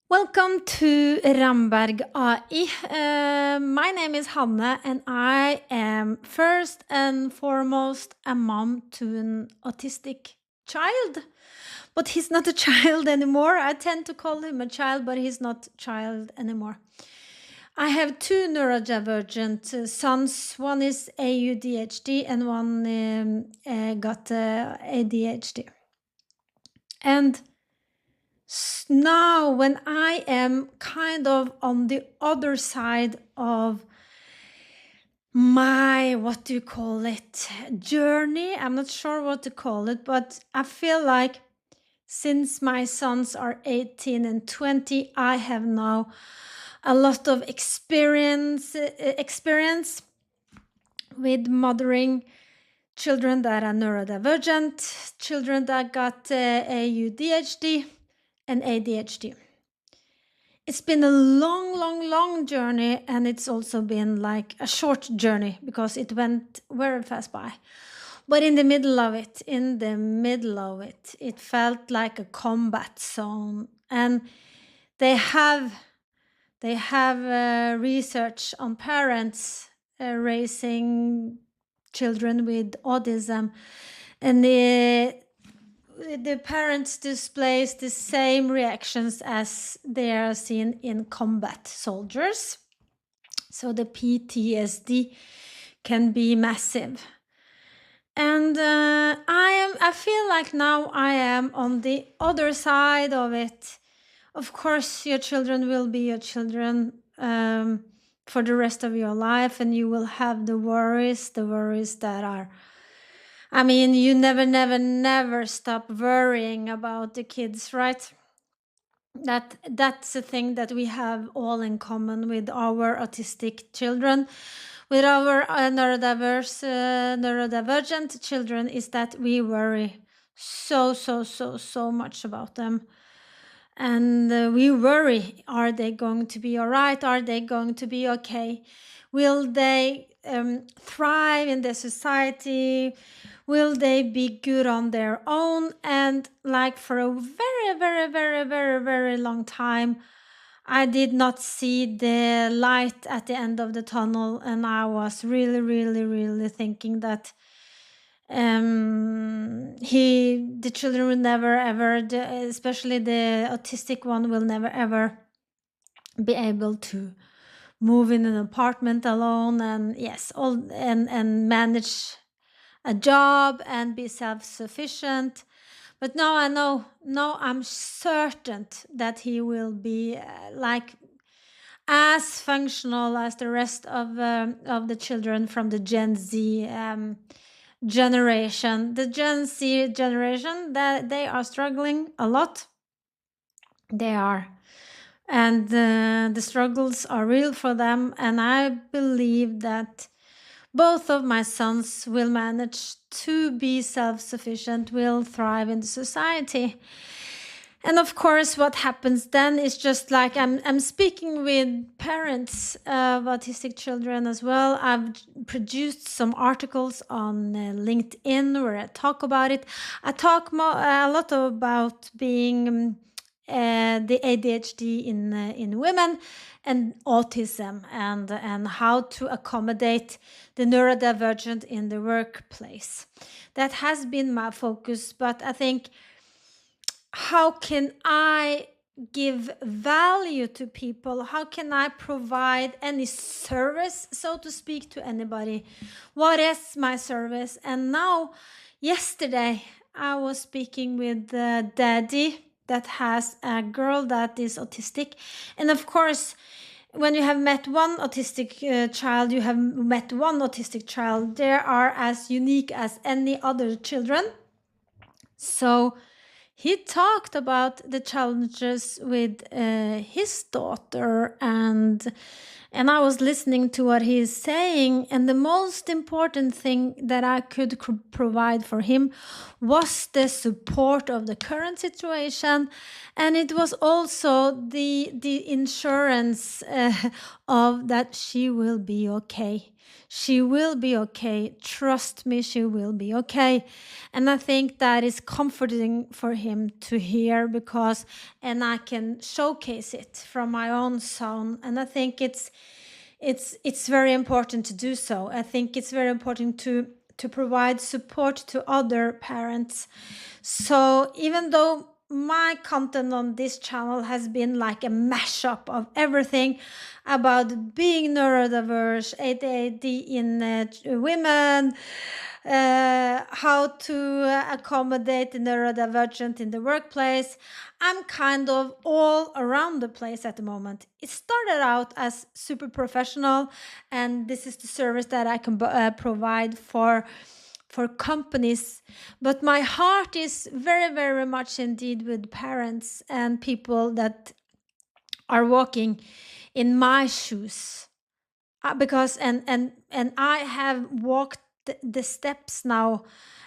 Welcome to Ramberg AI. My name is Hanne, and I am first and foremost a mom to an autistic child. But he's not a child anymore. I tend to call him a child, but he's not a child anymore. I have two neurodivergent sons. One is ADHD and one got ADHD. And now, when I am kind of on the other side of my, what do you call it, journey, I'm not sure what to call it, but I feel like since my sons are 18 and 20, I have now a lot of experience with mothering children that are neurodivergent, children that got ADHD and ADHD. It's been a long journey, and it's also been like a short journey because it went very fast by. But in the middle of it, it felt like a combat zone. And they have research on parents raising children with autism, and the parents displays the same reactions as they are seen in combat soldiers. So the PTSD can be massive. And I feel like now I am on the other side of it. Of course, your children will be your children for the rest of your life, and you will have the worries that are, I mean, you never stop worrying about the kids, right? That's a thing that we have all in common with our autistic children, with our neurodivergent children, is that we worry so much about them. And we worry, are they going to be all right? Are they going to be okay? Will they thrive in the society? Will they be good on their own? And like for a very long time, I did not see the light at the end of the tunnel, and I was really thinking that the children will never ever, especially the autistic one, will never ever be able to move in an apartment alone, and and manage a job and be self-sufficient. But now I know, now I'm certain that he will be like as functional as the rest of the children from the Gen Z generation. The Gen Z generation, that they are struggling a lot. They are. And the struggles are real for them. And I believe that both of my sons will manage to be self-sufficient, will thrive in society. And of course, what happens then is just like I'm speaking with parents of autistic children as well. I've produced some articles on LinkedIn where I talk about it. I talk a lot about being the ADHD in women and autism, and how to accommodate the neurodivergent in the workplace. That has been my focus, but I think, how can I give value to people? How can I provide any service, so to speak, to anybody? What is my service? And now, yesterday, I was speaking with the daddy that has a girl that is autistic. And of course, when you have met one autistic child, you have met one autistic child. They are as unique as any other children. So he talked about the challenges with his daughter, and I was listening to what he's saying, and the most important thing that I could provide for him was the support of the current situation, and it was also the insurance of that she will be okay. She will be okay. Trust me, she will be okay. And I think that is comforting for him to hear, because, and I can showcase it from my own son. And I think it's very important to do so. I think it's very important to provide support to other parents. So even though my content on this channel has been like a mashup of everything about being neurodiverse, ADHD in women, how to accommodate the neurodivergent in the workplace, I'm kind of all around the place at the moment. It started out as super professional, and this is the service that I can provide for companies, but my heart is very, very much indeed with parents and people that are walking in my shoes. Because and I have walked the steps now,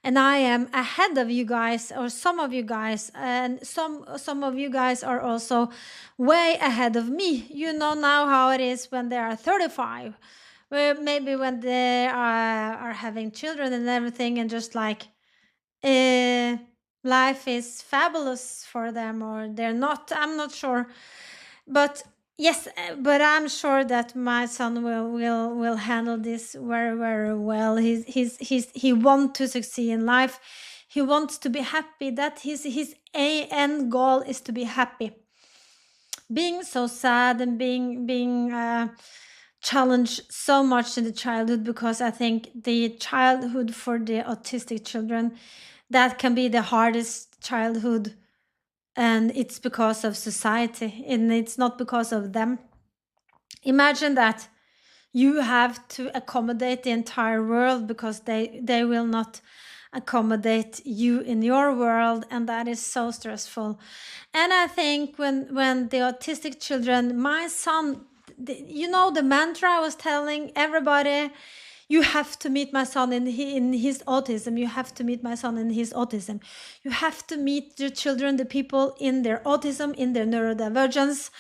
and I am ahead of you guys, or some of you guys, and some of you guys are also way ahead of me. You know now how it is when they are 35, maybe when they are having children and everything, and just like uh, life is fabulous for them, or they're not. I'm not sure, but yes, but I'm sure that my son will handle this very, very well. He wants to succeed in life. He wants to be happy. That his end goal is to be happy. Being so sad and being challenged so much in the childhood, because I think the childhood for the autistic children, that can be the hardest childhood, and it's because of society, and it's not because of them. Imagine that you have to accommodate the entire world, because they will not accommodate you in your world, and that is so stressful. And I think when the autistic children, my son, you know, the mantra I was telling everybody, you have to meet my son in his autism. You have to meet my son in his autism. You have to meet the children, the people in their autism, in their neurodivergence,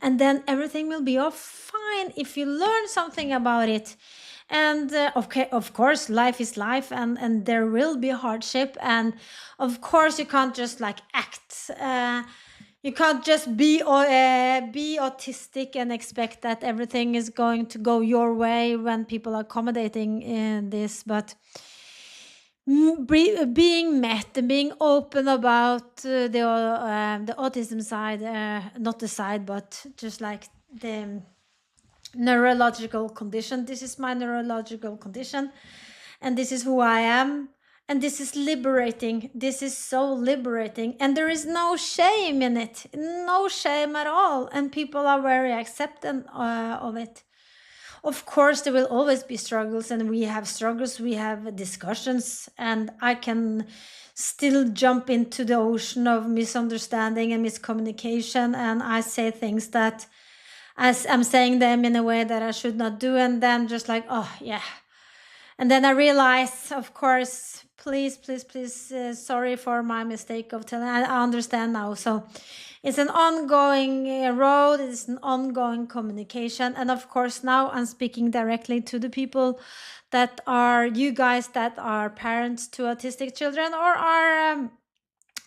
and then everything will be all fine if you learn something about it. And okay, of course, life is life, and there will be hardship, and of course you can't just like act. You can't just be autistic and expect that everything is going to go your way when people are accommodating in this. But being met and being open about the autism side, not the side, but just like the neurological condition. This is my neurological condition, and this is who I am. And this is liberating. This is so liberating. And there is no shame in it. No shame at all. And people are very accepting of it. Of course, there will always be struggles, and we have struggles, we have discussions, and I can still jump into the ocean of misunderstanding and miscommunication, and I say things that I'm saying them in a way that I should not do, and then just like, oh yeah. And then I realize, of course, please, sorry for my mistake of telling. I understand now. So it's an ongoing road. It's an ongoing communication. And of course, now I'm speaking directly to the people that are, you guys that are parents to autistic children, or are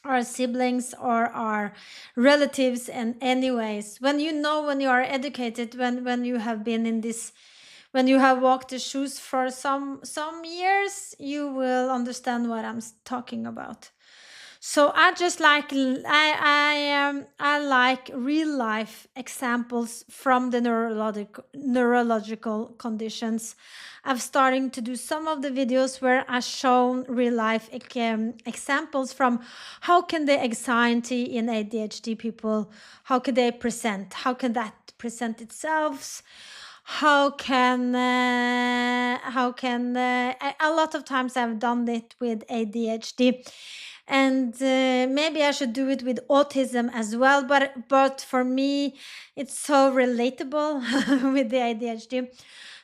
our siblings, or our relatives. And anyways, when you know, when you are educated, when you have been in this, when you have walked the shoes for some years, you will understand what I'm talking about. So I just like I like real life examples from the neurological conditions. I've starting to do some of the videos where I shown real life examples from how can the anxiety in ADHD people, how can they present, how can that present itself, how can a lot of times I've done it with ADHD, and maybe I should do it with autism as well, but for me it's so relatable with the ADHD,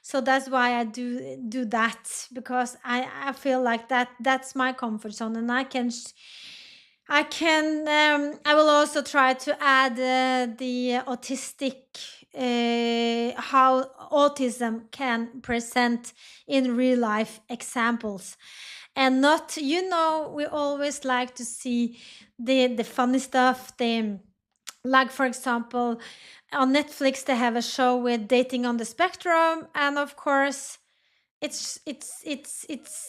so that's why I do that, because I feel like that's my comfort zone, and I will also try to add the autistic how autism can present in real life examples, and not, we always like to see the funny stuff. Like, for example, on Netflix they have a show with dating on the spectrum, and of course it's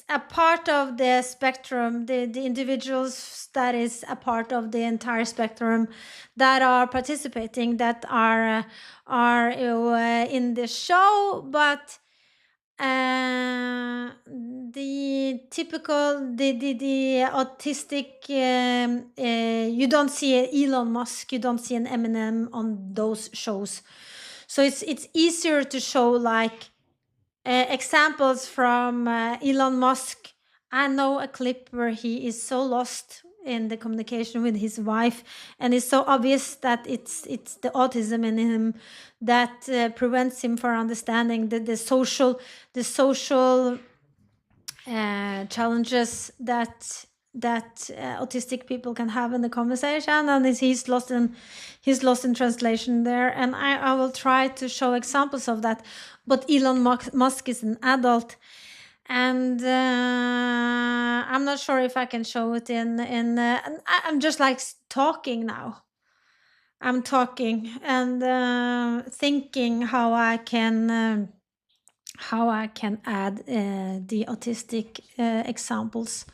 a part of the spectrum, the individuals that is a part of the entire spectrum that are participating, that are in the show. But the typical, the autistic, you don't see Elon Musk, you don't see an Eminem on those shows. So it's easier to show like examples from Elon Musk. I know a clip where he is so lost in the communication with his wife, and it's so obvious that it's the autism in him that prevents him from understanding the social challenges that autistic people can have in the conversation, and he's lost in translation there. And I will try to show examples of that. But Elon Musk is an adult, and I'm not sure if I can show it in I'm just like talking now. I'm talking and thinking how I can add the autistic examples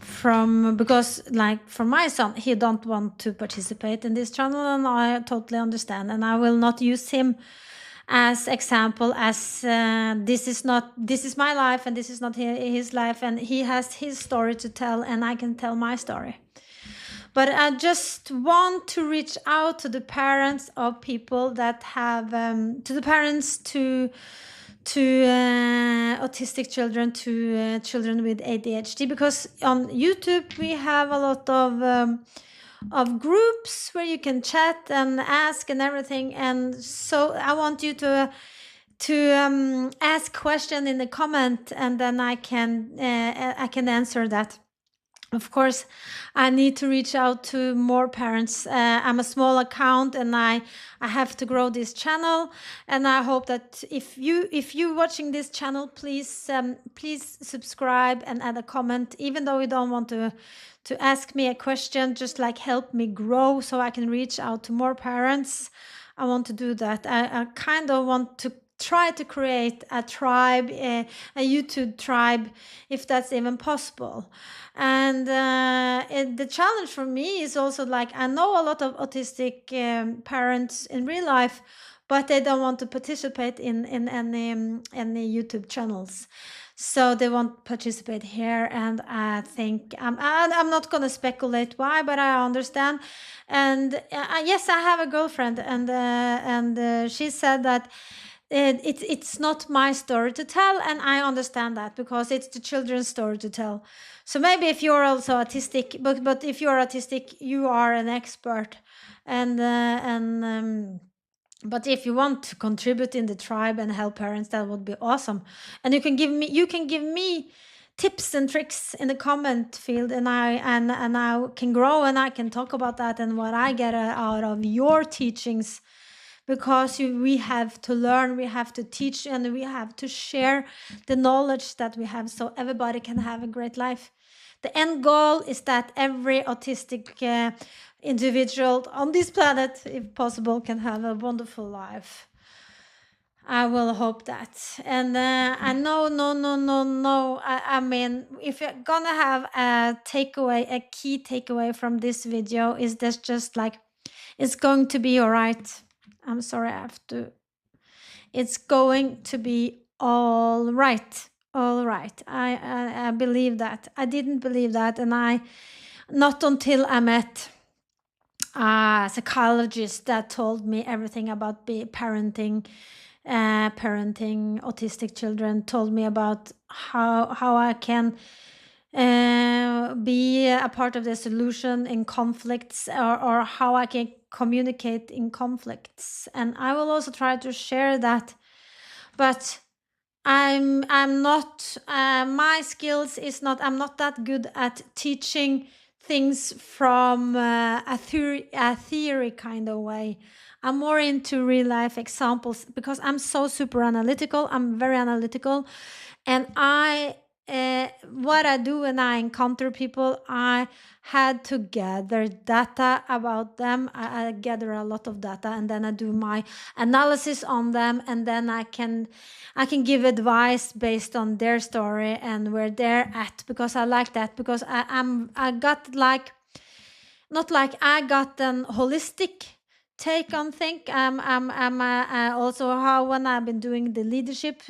from, because like for my son, he don't want to participate in this channel, and I totally understand, and I will not use him as example, as this is my life and this is not his life, and he has his story to tell and I can tell my story. But I just want to reach out to the parents of people that have to the parents to autistic children, to children with ADHD, because on YouTube we have a lot of groups where you can chat and ask and everything. And so I want you to ask question in the comment, and then I can answer that. Of course, I need to reach out to more parents. I'm a small account, and I have to grow this channel. And I hope that if you watching this channel, please subscribe and add a comment. Even though you don't want to ask me a question, just like help me grow so I can reach out to more parents. I want to do that. I kind of want to try to create a tribe, a YouTube tribe, if that's even possible. And the challenge for me is also, like, I know a lot of autistic parents in real life, but they don't want to participate in any YouTube channels. So they won't participate here, and I think I'm not gonna speculate why, but I understand. And yes, I have a girlfriend, and she said that it's not my story to tell, and I understand that, because it's the children's story to tell. So maybe if you're also autistic, but if you're autistic, you are an expert, and but if you want to contribute in the tribe and help parents, that would be awesome. And you can give me tips and tricks in the comment field, and I can grow, and I can talk about that and what I get out of your teachings. Because we have to learn, we have to teach, and we have to share the knowledge that we have, so everybody can have a great life. The end goal is that every autistic individual on this planet, if possible, can have a wonderful life. I will hope that. And I know, no. I mean, if you're gonna have a takeaway, a key takeaway from this video, is this just like, it's going to be all right. I'm sorry, I have to. It's going to be all right. All right. I believe that. I didn't believe that, and not until I met a psychologist that told me everything about parenting autistic children, told me about how I can be a part of the solution in conflicts, or how I can communicate in conflicts. And I will also try to share that. But I'm not, my skills is not, I'm not that good at teaching things from a theory kind of way. I'm more into real life examples because I'm so super analytical. I'm very analytical, and what I do when I encounter people, I had to gather data about them. I gather a lot of data, and then I do my analysis on them, and then I can give advice based on their story and where they're at, because I like that, because I got like, not like I got an holistic take on things. I'm also, how when I've been doing the leadership,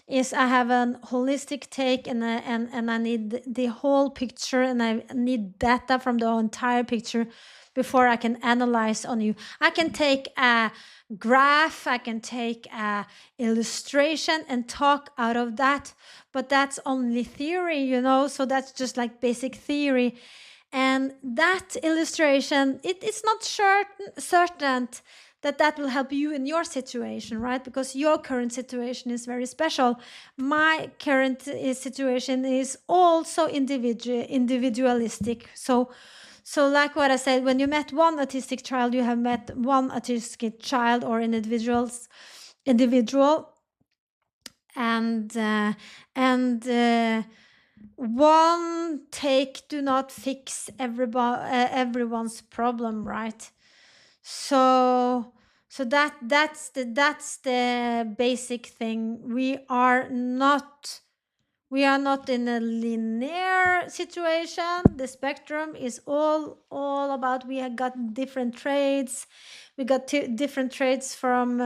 is I have an holistic take, and I need the whole picture, and I need data from the entire picture before I can analyze on you. I can take a graph, I can take a illustration and talk out of that, but that's only theory, so that's just like basic theory. And that illustration, it's not certain that will help you in your situation, right? Because your current situation is very special. My current situation is also individualistic. So like what I said, when you met one autistic child, you have met one autistic child or individual, and one take do not fix everyone's problem, right? So that's the basic thing. We are not in a linear situation. The spectrum is all about, we have got different traits. We got different traits from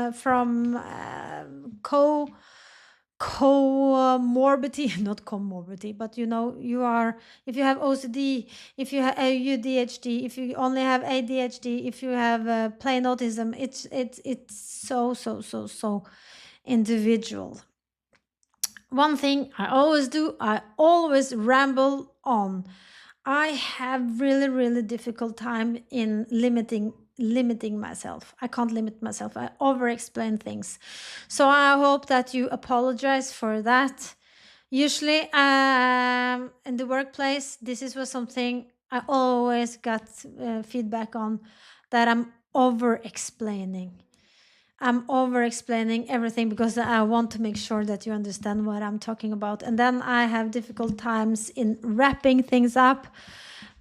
comorbidity, not comorbidity, but you are, if you have OCD, if you have ADHD, if you only have ADHD, if you have plain autism, it's so individual. One thing I always do, I always ramble on. I have really difficult time in limiting myself. I can't limit myself. I over explain things. So I hope that you apologize for that. Usually, in the workplace, was something I always got feedback on, that I'm over explaining. I'm over explaining everything because I want to make sure that you understand what I'm talking about. And then I have difficult times in wrapping things up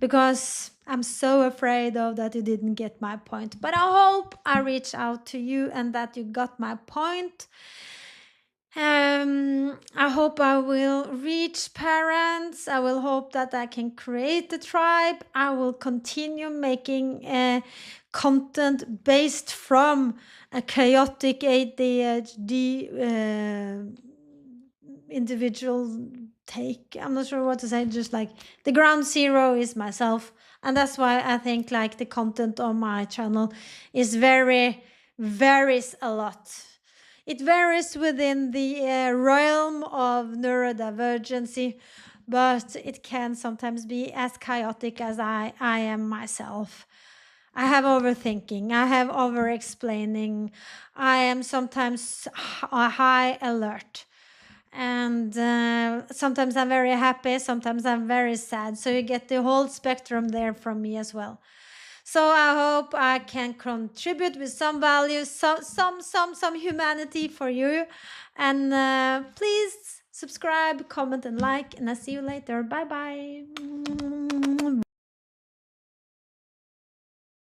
because I'm so afraid of that you didn't get my point. But I hope I reached out to you and that you got my point. I hope I will reach parents. I will hope that I can create the tribe. I will continue making content based from a chaotic ADHD individual take. I'm not sure what to say. Just like the ground zero is myself, and that's why I think like the content on my channel is varies a lot. It varies within the realm of neurodivergency, but it can sometimes be as chaotic as I am myself. I have overthinking, I have over explaining, I am sometimes high alert. And sometimes I'm very happy, sometimes I'm very sad. So you get the whole spectrum there from me as well. So I hope I can contribute with some value, some humanity for you. And please subscribe, comment, and like. And I'll see you later. Bye bye.